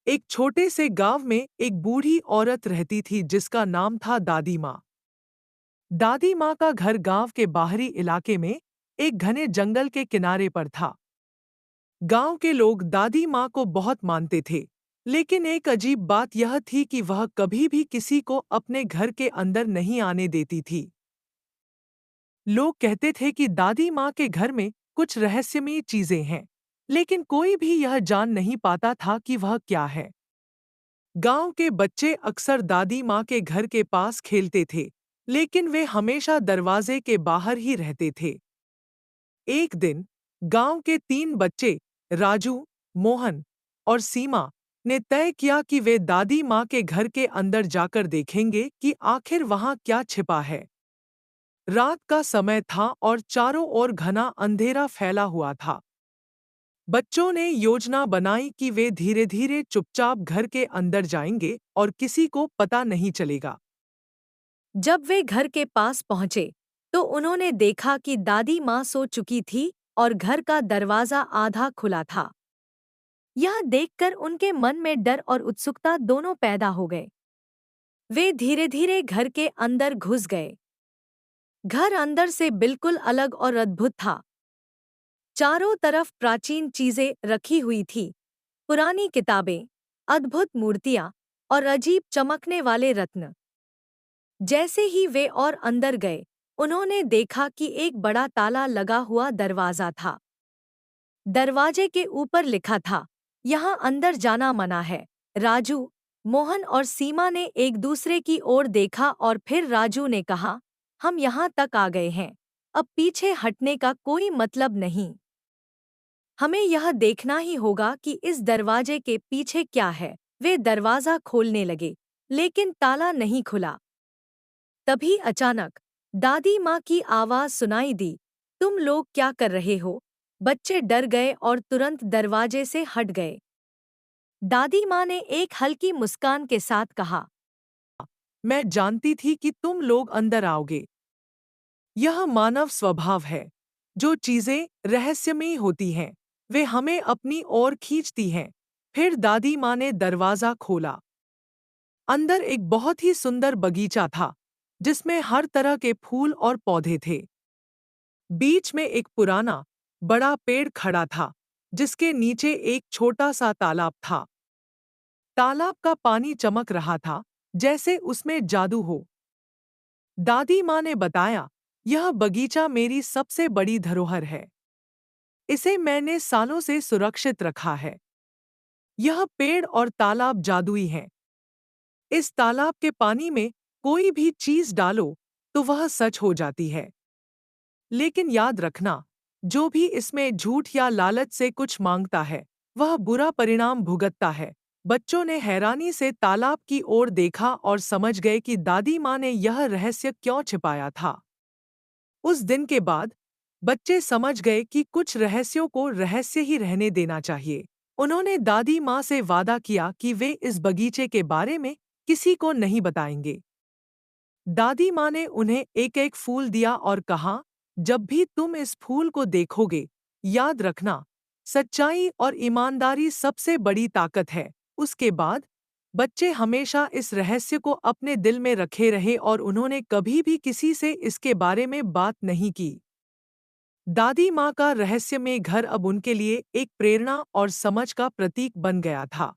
एक छोटे से गांव में एक बूढ़ी औरत रहती थी जिसका नाम था दादी माँ। दादी माँ का घर गांव के बाहरी इलाके में एक घने जंगल के किनारे पर था। गांव के लोग दादी माँ को बहुत मानते थे, लेकिन एक अजीब बात यह थी कि वह कभी भी किसी को अपने घर के अंदर नहीं आने देती थी। लोग कहते थे कि दादी माँ के घर में कुछ रहस्यमयी चीजें हैं, लेकिन कोई भी यह जान नहीं पाता था कि वह क्या है। गांव के बच्चे अक्सर दादी माँ के घर के पास खेलते थे, लेकिन वे हमेशा दरवाजे के बाहर ही रहते थे। एक दिन गांव के 3 बच्चे राजू, मोहन और सीमा ने तय किया कि वे दादी माँ के घर के अंदर जाकर देखेंगे कि आखिर वहां क्या छिपा है। रात का समय था और चारों ओर घना अंधेरा फैला हुआ था। बच्चों ने योजना बनाई कि वे धीरे-धीरे चुपचाप घर के अंदर जाएंगे और किसी को पता नहीं चलेगा। जब वे घर के पास पहुंचे, तो उन्होंने देखा कि दादी माँ सो चुकी थी और घर का दरवाजा आधा खुला था। यह देखकर उनके मन में डर और उत्सुकता दोनों पैदा हो गए। वे धीरे-धीरे घर के अंदर घुस गए। घर अंदर से बिल्कुल अलग और अद्भुत था। चारों तरफ प्राचीन चीजें रखी हुई थी, पुरानी किताबें, अद्भुत मूर्तियां और अजीब चमकने वाले रत्न। जैसे ही वे और अंदर गए, उन्होंने देखा कि एक बड़ा ताला लगा हुआ दरवाजा था। दरवाजे के ऊपर लिखा था, यहाँ अंदर जाना मना है। राजू, मोहन और सीमा ने एक दूसरे की ओर देखा और फिर राजू ने कहा, हम यहाँ तक आ गए हैं, अब पीछे हटने का कोई मतलब नहीं। हमें यह देखना ही होगा कि इस दरवाजे के पीछे क्या है। वे दरवाजा खोलने लगे, लेकिन ताला नहीं खुला। तभी अचानक दादी माँ की आवाज सुनाई दी, तुम लोग क्या कर रहे हो? बच्चे डर गए और तुरंत दरवाजे से हट गए। दादी माँ ने एक हल्की मुस्कान के साथ कहा, मैं जानती थी कि तुम लोग अंदर आओगे। यह मानव स्वभाव है। जो चीजें रहस्यमयी होती हैं, वे हमें अपनी ओर खींचती हैं। फिर दादी माँ ने दरवाजा खोला। अंदर एक बहुत ही सुंदर बगीचा था, जिसमें हर तरह के फूल और पौधे थे। बीच में एक पुराना, बड़ा पेड़ खड़ा था, जिसके नीचे एक छोटा सा तालाब था। तालाब का पानी चमक रहा था, जैसे उसमें जादू हो। दादी माँ ने बताया, यह बगीचा मेरी सबसे बड़ी धरोहर है। इसे मैंने सालों से सुरक्षित रखा है। यह पेड़ और तालाब जादुई हैं। इस तालाब के पानी में कोई भी चीज डालो, तो वह सच हो जाती है। लेकिन याद रखना, जो भी इसमें झूठ या लालच से कुछ मांगता है, वह बुरा परिणाम भुगतता है। बच्चों ने हैरानी से तालाब की ओर देखा और समझ गए कि दादी माँ ने यह रहस्य क्यों छिपाया था। उस दिन के बाद बच्चे समझ गए कि कुछ रहस्यों को रहस्य ही रहने देना चाहिए। उन्होंने दादी माँ से वादा किया कि वे इस बगीचे के बारे में किसी को नहीं बताएंगे। दादी माँ ने उन्हें एक-एक फूल दिया और कहा, जब भी तुम इस फूल को देखोगे, याद रखना, सच्चाई और ईमानदारी सबसे बड़ी ताकत है। उसके बाद बच्चे हमेशा इस रहस्य को अपने दिल में रखे रहे और उन्होंने कभी भी किसी से इसके बारे में बात नहीं की। दादी माँ का रहस्यमय घर अब उनके लिए एक प्रेरणा और समझ का प्रतीक बन गया था।